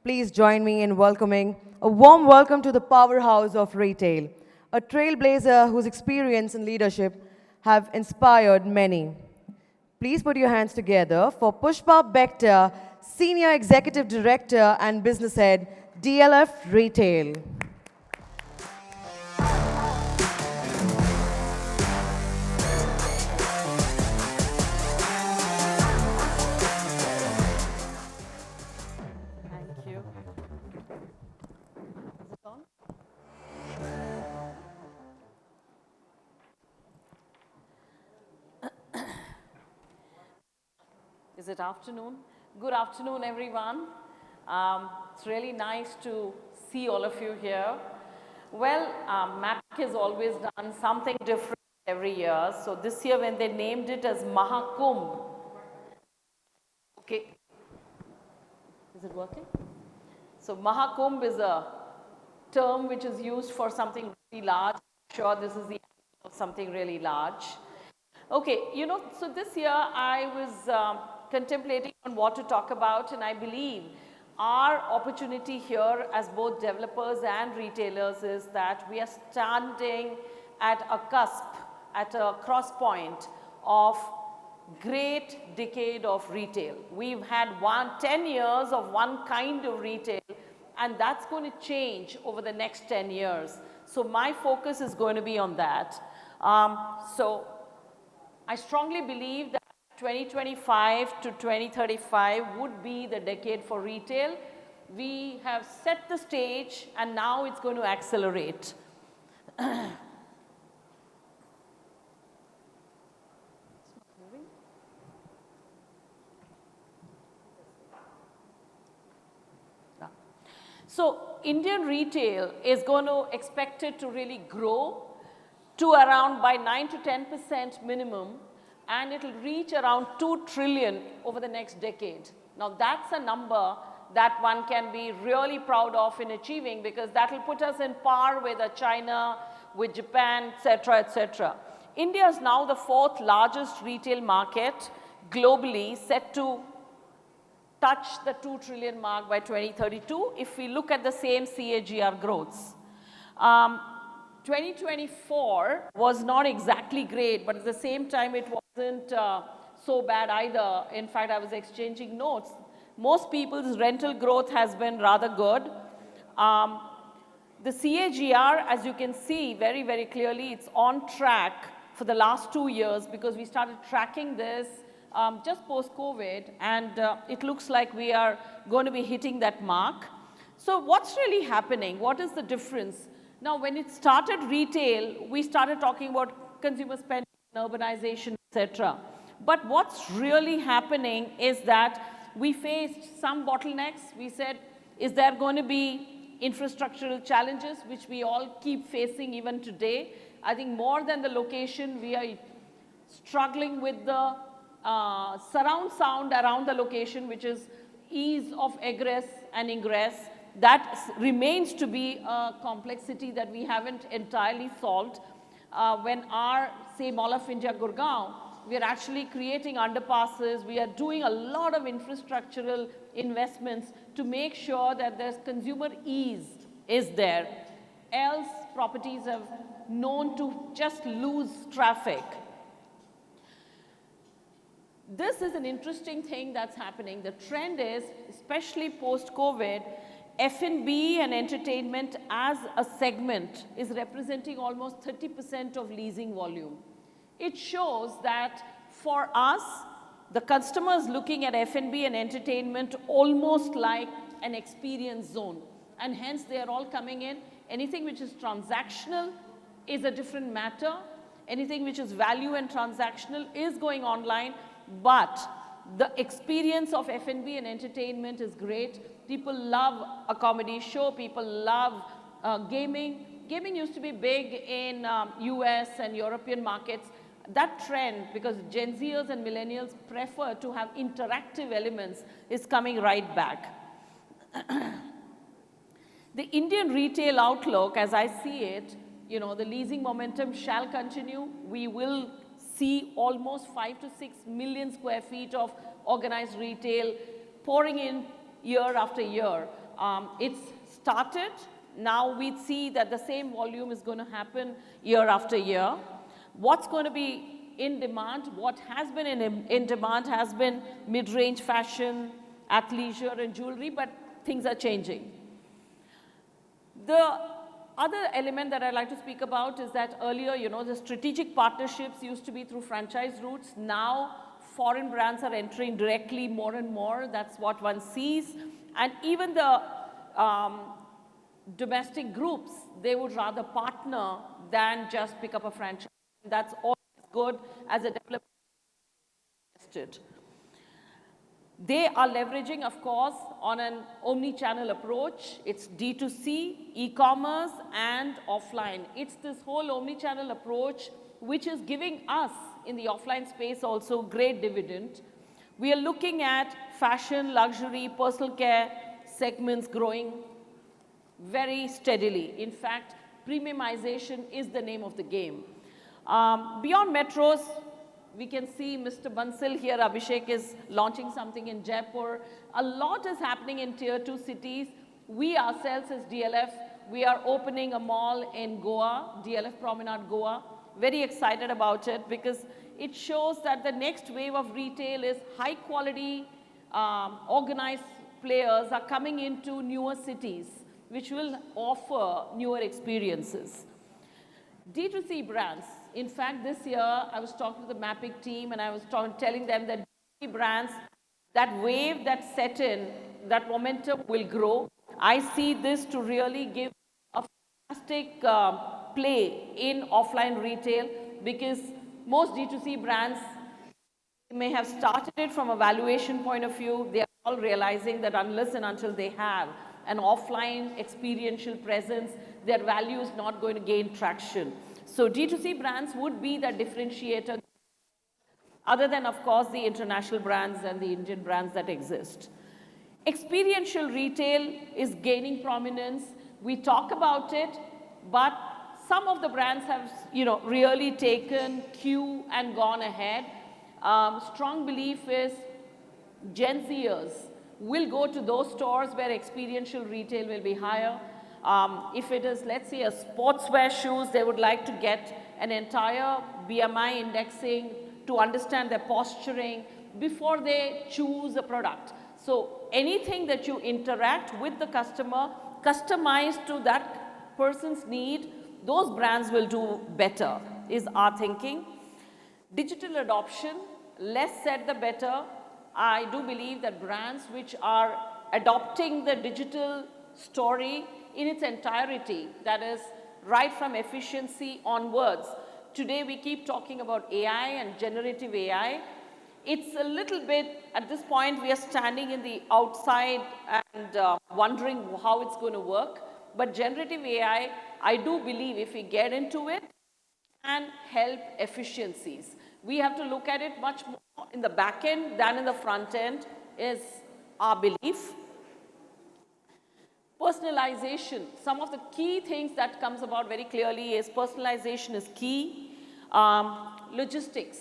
please join me in welcoming a warm welcome to the powerhouse of retail, a trailblazer whose experience and leadership have inspired many. Please put your hands together for Pushpa Bector, Senior Executive Director and Business Head, DLF Retail. Thank you. Is it on? Is it afternoon? Good afternoon, everyone. It's really nice to see all of you here. Well, MAPIC has always done something different every year. So this year when they named it as MahaKumbh, okay, is it working? So MahaKumbh is a term which is used for something really large. I'm sure this is the of something really large. Okay, so this year I was contemplating on what to talk about, and I believe our opportunity here as both developers and retailers is that we are standing at a cusp, at a cross point of great decade of retail. We've had 10 years of one kind of retail, and that's going to change over the next 10 years. So my focus is going to be on that. So I strongly believe that 2025 to 2035 would be the decade for retail. We have set the stage and now it's going to accelerate. So Indian retail is going to expected to really grow to around by 9 to 10% minimum, and it will reach around 2 trillion over the next decade. Now that's a number that one can be really proud of in achieving, because that will put us in par with China, with Japan, etc., etc. India is now the 4th largest retail market globally, set to touch the 2 trillion mark by 2032 if we look at the same CAGR growths. 2024 was not exactly great, but at the same time it wasn't so bad either. In fact, I was exchanging notes. Most people's rental growth has been rather good. The CAGR, as you can see very, very clearly, it's on track for the last 2 years, because we started tracking this just post-COVID, and it looks like we are going to be hitting that mark. So what's really happening? What is the difference? Now, when it started retail, we started talking about consumer spending, urbanization, etc. But what's really happening is that we faced some bottlenecks. We said, is there going to be infrastructural challenges, which we all keep facing even today? I think more than the location, we are struggling with the surround sound around the location, which is ease of egress and ingress. That remains to be a complexity that we haven't entirely solved. When our, say, Mall of India, Gurgaon, we are actually creating underpasses. We are doing a lot of infrastructural investments to make sure that there's consumer ease is there. Else, properties have known to just lose traffic. This is an interesting thing that's happening. The trend is, especially post-COVID, F&B and entertainment as a segment is representing almost 30% of leasing volume. It shows that for us, the customers looking at F&B and entertainment almost like an experience zone. And hence, they are all coming in. Anything which is transactional is a different matter. Anything which is value and transactional is going online. But the experience of F&B and entertainment is great. People love a comedy show. People love gaming. Gaming used to be big in US and European markets. That trend, because Gen Zers and millennials prefer to have interactive elements, is coming right back. The Indian retail outlook, as I see it, the leasing momentum shall continue. We will see almost 5 to 6 million square feet of organized retail pouring in year after year. It's started. Now we see that the same volume is going to happen year after year. What's going to be in demand, what has been in demand has been mid-range fashion, athleisure and jewelry, but things are changing. The other element that I'd like to speak about is that earlier, you know, the strategic partnerships used to be through franchise routes. Now, foreign brands are entering directly more and more. That's what one sees. And even the domestic groups, they would rather partner than just pick up a franchise. That's always good as a developer. They are leveraging, of course, on an omni-channel approach. It's D2C, e-commerce, and offline. It's this whole omni-channel approach which is giving us in the offline space also great dividend. We are looking at fashion, luxury, personal care segments growing very steadily. In fact, premiumization is the name of the game. Beyond metros, we can see Mr. Bansal here, Abhishek is launching something in Jaipur. A lot is happening in tier 2 cities. We ourselves as DLF, we are opening a mall in Goa, DLF Promenade Goa. Very excited about it because it shows that the next wave of retail is high quality, organized players are coming into newer cities, which will offer newer experiences. D2C brands. In fact, this year, I was talking to the MAPIC team and I was telling them that D2C brands, that wave that set in, that momentum will grow. I see this to really give a fantastic play in offline retail because most D2C brands may have started it from a valuation point of view. They are all realizing that unless and until they have an offline experiential presence, their value is not going to gain traction. So D2C brands would be the differentiator, other than, of course, the international brands and the Indian brands that exist. Experiential retail is gaining prominence. We talk about it, but some of the brands have, you know, really taken cue and gone ahead. Strong belief is Gen Zers will go to those stores where experiential retail will be higher. If it is, let's say, a sportswear shoes, they would like to get an entire BMI indexing to understand their posturing before they choose a product. So anything that you interact with the customer, customized to that person's need, those brands will do better, is our thinking. Digital adoption, less said the better. I do believe that brands which are adopting the digital story in its entirety, that is right from efficiency onwards. Today we keep talking about AI and generative AI. It's a little bit, at this point, we are standing in the outside and wondering how it's going to work. But generative AI, I do believe if we get into it, can help efficiencies. We have to look at it much more in the back end than in the front end, is our belief. Personalization, some of the key things that comes about very clearly is personalization is key. Logistics.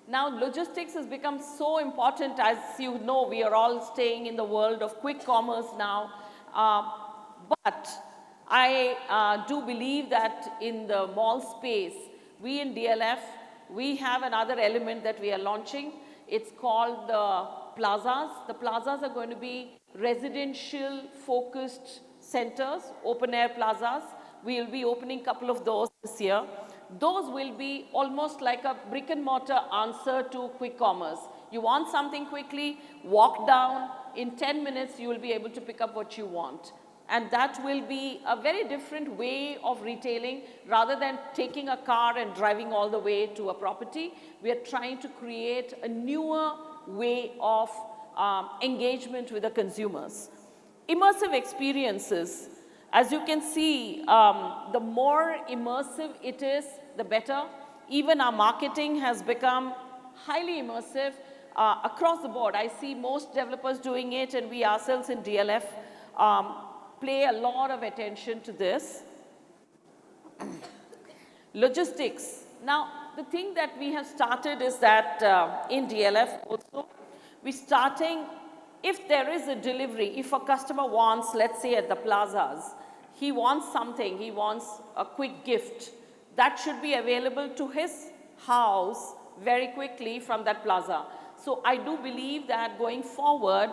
Now, logistics has become so important. As you know, we are all staying in the world of quick commerce now. But I do believe that in the mall space, we in DLF, we have another element that we are launching. It's called the plazas. The plazas are going to be residential focused centers, open air plazas. We will be opening a couple of those this year. Those will be almost like a brick and mortar answer to quick commerce. You want something quickly, walk down, in 10 minutes you will be able to pick up what you want. And that will be a very different way of retailing. Rather than taking a car and driving all the way to a property, we are trying to create a newer way of engagement with the consumers. Immersive experiences. As you can see, the more immersive it is, the better. Even our marketing has become highly immersive across the board. I see most developers doing it, and we ourselves in DLF play a lot of attention to this. Logistics. Now, the thing that we have started is that in DLF also, we're starting if there is a delivery, if a customer wants, let's say at the plazas, he wants something, he wants a quick gift, that should be available to his house very quickly from that plaza. So I do believe that going forward,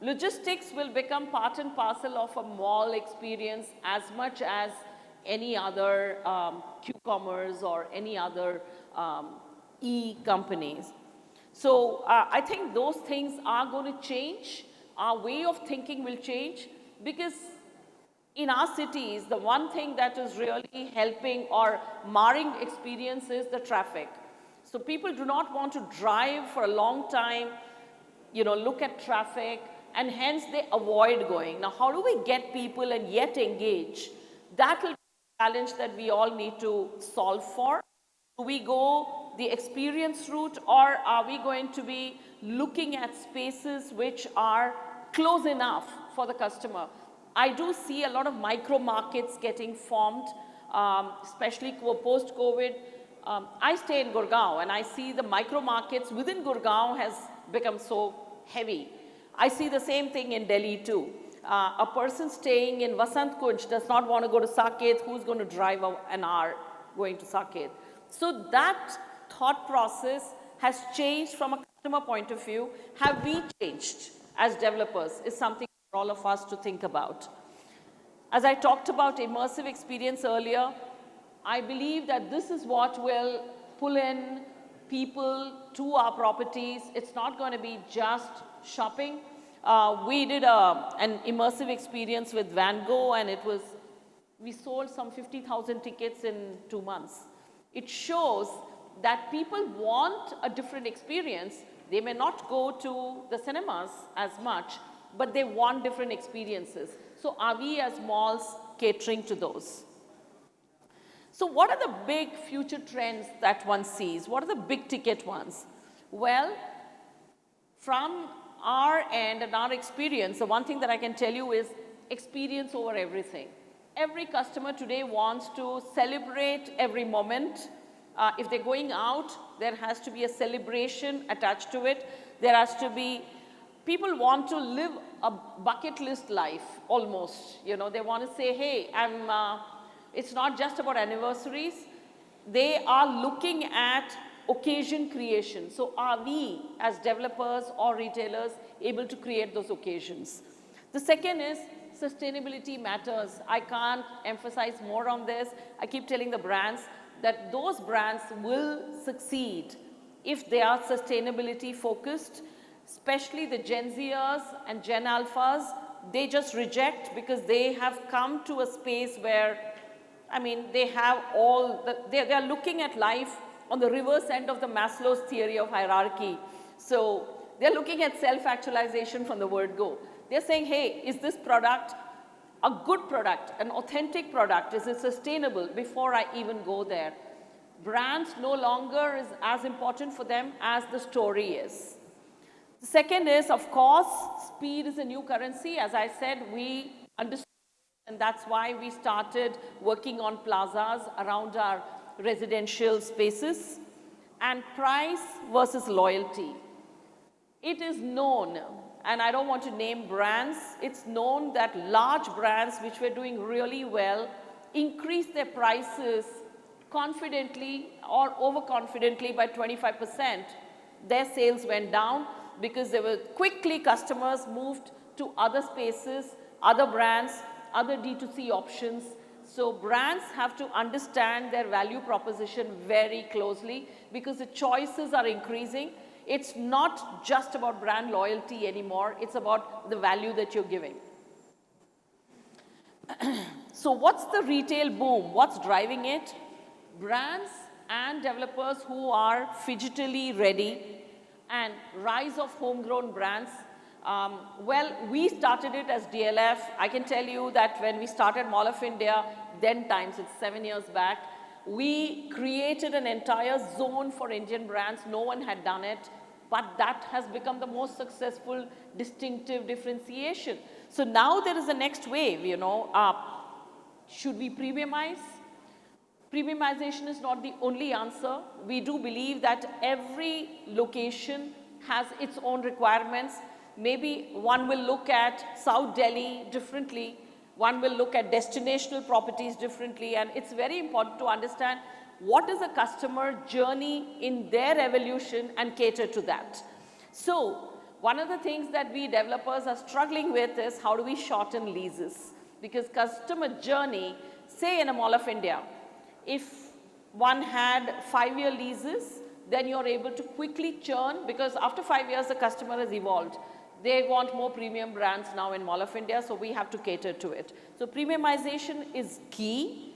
logistics will become part and parcel of a mall experience as much as any other Q-commerce or any other e-companies. So I think those things are going to change. Our way of thinking will change, because in our cities, the one thing that is really helping or marring experience is the traffic. So people do not want to drive for a long time, look at traffic, and hence they avoid going. Now, how do we get people and yet engage? That will be a challenge that we all need to solve for. Do we go the experience route, or are we going to be looking at spaces which are close enough for the customer? I do see a lot of micro markets getting formed, especially post-COVID. I stay in Gurgaon, and I see the micro markets within Gurgaon has become so heavy. I see the same thing in Delhi too. A person staying in Vasant Kunj does not want to go to Saket. Who's going to drive an hour going to Saket? So that thought process has changed from a customer point of view. Have we changed as developers is something for all of us to think about. As I talked about immersive experience earlier, I believe that this is what will pull in people to our properties. It's not going to be just shopping. We did an immersive experience with Van Gogh, and we sold some 50,000 tickets in 2 months. It shows that people want a different experience. They may not go to the cinemas as much, but they want different experiences. So are we as malls catering to those? So what are the big future trends that one sees? What are the big ticket ones? Well, from our end and our experience, the one thing that I can tell you is experience over everything. Every customer today wants to celebrate every moment. If they're going out, there has to be a celebration attached to it. There has to be, people want to live a bucket list life almost. They want to say, hey, it's not just about anniversaries. They are looking at occasion creation. So are we as developers or retailers able to create those occasions? The second is sustainability matters. I can't emphasize more on this. I keep telling the brands that those brands will succeed if they are sustainability focused, especially the Gen Zers and Gen Alphas. They just reject because they have come to a space where, they have they are looking at life on the reverse end of the Maslow's theory of hierarchy. So they're looking at self-actualization from the word go. They're saying, hey, is this product a good product, an authentic product? Is it sustainable before I even go there? Brands no longer is as important for them as the story is. The second is, of course, speed is a new currency. As I said, we understood, and that's why we started working on plazas around our residential spaces. And price versus loyalty. It is known, and I don't want to name brands, it's known that large brands which were doing really well increased their prices confidently or overconfidently by 25%. Their sales went down because they were quickly, customers moved to other spaces, other brands, other D2C options. So brands have to understand their value proposition very closely because the choices are increasing. It's not just about brand loyalty anymore. It's about the value that you're giving. So what's the retail boom? What's driving it? Brands and developers who are digitally ready and rise of homegrown brands. Well, we started it as DLF. I can tell you that when we started Mall of India, then times, it's 7 years back, we created an entire zone for Indian brands. No one had done it, but that has become the most successful distinctive differentiation. So now there is a next wave, should we premiumize? Premiumization is not the only answer. We do believe that every location has its own requirements. Maybe one will look at South Delhi differently. One will look at destinational properties differently. And it's very important to understand what is a customer journey in their evolution and cater to that. So one of the things that we developers are struggling with is how do we shorten leases? Because customer journey, say in a Mall of India, if one had 5-year leases, then you're able to quickly churn, because after 5 years the customer has evolved. They want more premium brands now in Mall of India, so we have to cater to it. So premiumization is key.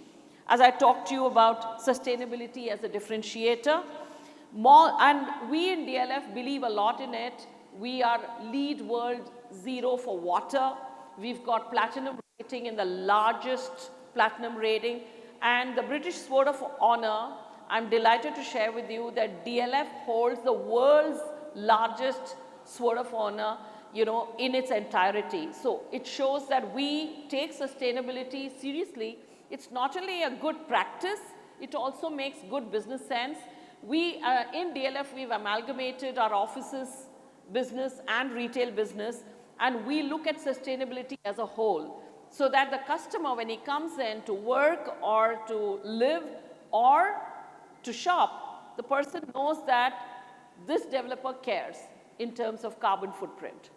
As I talked to you about sustainability as a differentiator, and we in DLF believe a lot in it. We are lead world zero for water. We've got platinum rating in the largest platinum rating. And the British Sword of Honor, I'm delighted to share with you that DLF holds the world's largest Sword of Honor, in its entirety. So it shows that we take sustainability seriously. It's not only a good practice, it also makes good business sense. We, in DLF, we've amalgamated our offices business and retail business, and we look at sustainability as a whole, so that the customer, when he comes in to work or to live or to shop, the person knows that this developer cares in terms of carbon footprint.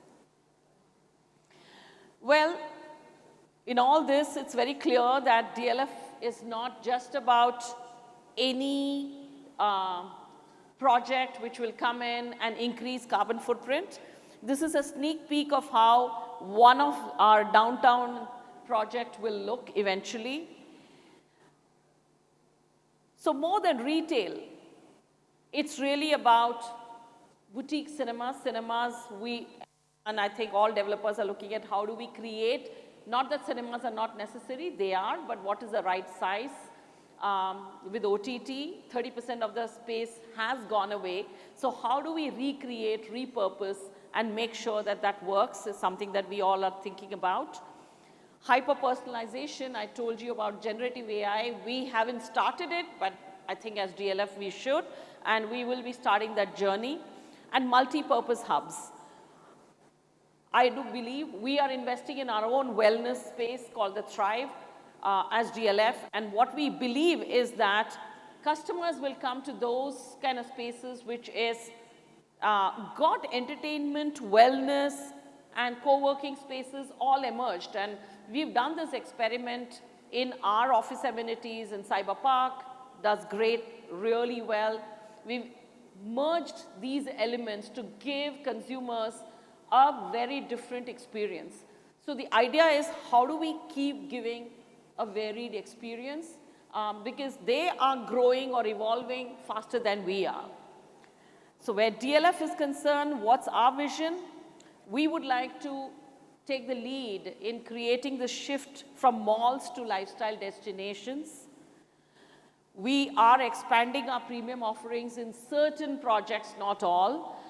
Well, in all this, it's very clear that DLF is not just about any project which will come in and increase carbon footprint. This is a sneak peek of how one of our downtown project will look eventually. So more than retail, it's really about boutique cinemas. And I think all developers are looking at how do we create, not that cinemas are not necessary, they are, but what is the right size? With OTT, 30% of the space has gone away. So how do we recreate, repurpose, and make sure that that works is something that we all are thinking about. Hyper-personalization, I told you about generative AI. We haven't started it, but I think as DLF we should, and we will be starting that journey. And multi-purpose hubs. I do believe we are investing in our own wellness space called the Thrive as DLF, and what we believe is that customers will come to those kind of spaces which is got entertainment, wellness, and co-working spaces all emerged. And we've done this experiment in our office amenities in Cyber Park, does great, really well. We've merged these elements to give consumers a very different experience. So the idea is how do we keep giving a varied experience because they are growing or evolving faster than we are. So where DLF is concerned, what's our vision? We would like to take the lead in creating the shift from malls to lifestyle destinations. We are expanding our premium offerings in certain projects, not all.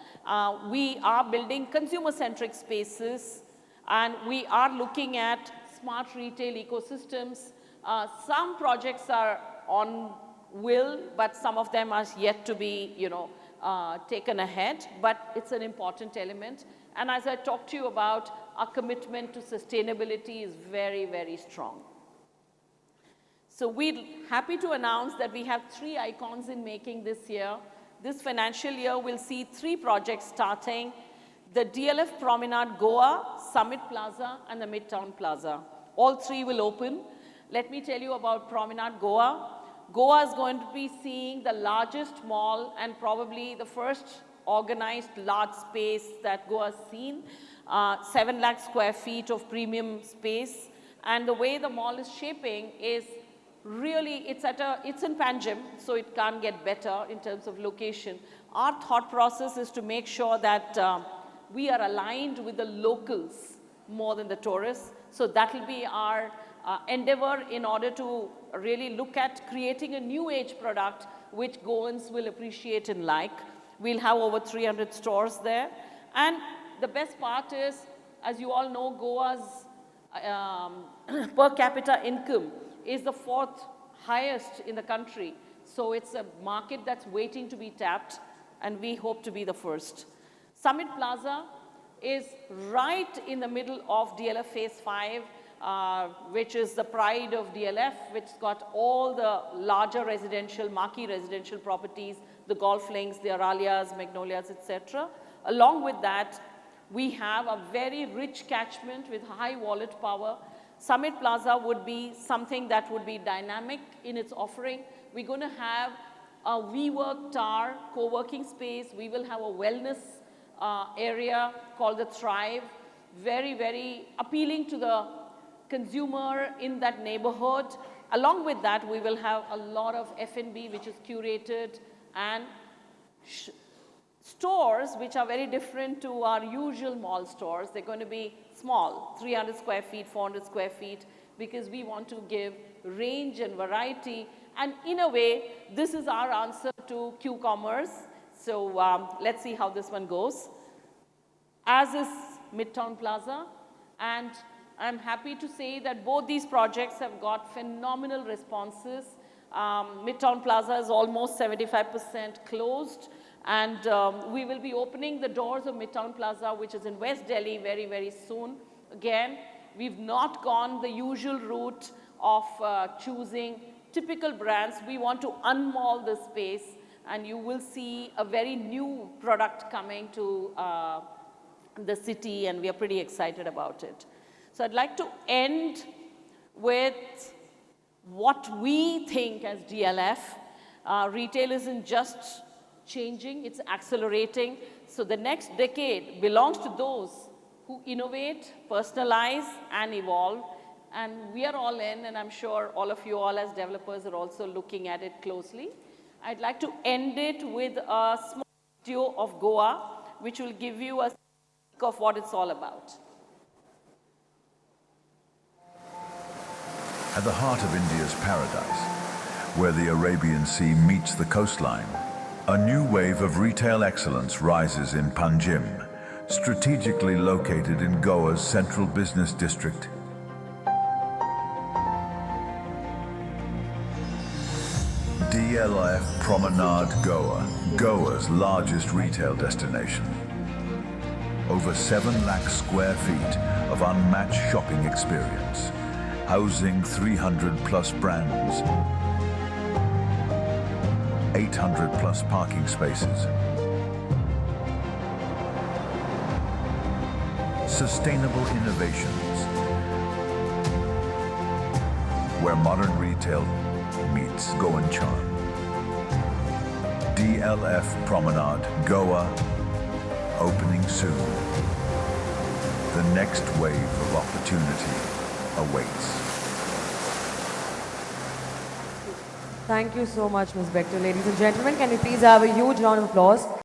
We are building consumer-centric spaces, and we are looking at smart retail ecosystems. Some projects are on will, but some of them are yet to be, taken ahead, but it's an important element. And as I talked to you about, our commitment to sustainability is very, very strong. So we're happy to announce that we have 3 icons in making this year. This financial year, we'll see 3 projects starting: the DLF Promenade Goa, Summit Plaza, and the Midtown Plaza. All 3 will open. Let me tell you about Promenade Goa. Goa is going to be seeing the largest mall and probably the first organized large space that Goa has seen, 7 lakh square feet of premium space. And the way the mall is shaping is really, it's in Panjim, so it can't get better in terms of location. Our thought process is to make sure that we are aligned with the locals more than the tourists. So that will be our endeavor in order to really look at creating a new age product which Goans will appreciate and like. We'll have over 300 stores there. And the best part is, as you all know, Goa's per capita income is the 4th highest in the country. So it's a market that's waiting to be tapped, and we hope to be the first. Summit Plaza is right in the middle of DLF Phase 5, which is the pride of DLF, which got all the larger residential, marquee residential properties, the golf links, the Aralias, Magnolias, etc. Along with that, we have a very rich catchment with high wallet power. Summit Plaza would be something that would be dynamic in its offering. We're going to have a WeWork Tower co-working space. We will have a wellness area called the Thrive, very, very appealing to the consumer in that neighborhood. Along with that, we will have a lot of F&B, which is curated, and stores which are very different to our usual mall stores. They're going to be small, 300 square feet, 400 square feet, because we want to give range and variety. And in a way, this is our answer to Q-commerce. So let's see how this one goes. As is Midtown Plaza. And I'm happy to say that both these projects have got phenomenal responses. Midtown Plaza is almost 75% closed. And we will be opening the doors of Midtown Plaza, which is in West Delhi, very, very soon. Again, we've not gone the usual route of choosing typical brands. We want to unmall the space, and you will see a very new product coming to the city, and we are pretty excited about it. So I'd like to end with what we think as DLF. Retail isn't just changing, it's accelerating. So the next decade belongs to those who innovate, personalize, and evolve. And we are all in, and I'm sure all of you all as developers are also looking at it closely. I'd like to end it with a small video of Goa, which will give you a sense of what it's all about. At the heart of India's paradise, where the Arabian Sea meets the coastline, a new wave of retail excellence rises in Panjim, strategically located in Goa's central business district. DLF Promenade Goa, Goa's largest retail destination. Over 7 lakh square feet of unmatched shopping experience, housing 300 plus brands, 800 plus parking spaces, sustainable innovations, where modern retail meets Goan charm. DLF Promenade Goa, opening soon. The next wave of opportunity awaits. Thank you so much, Ms. Bector. Ladies and gentlemen, can we please have a huge round of applause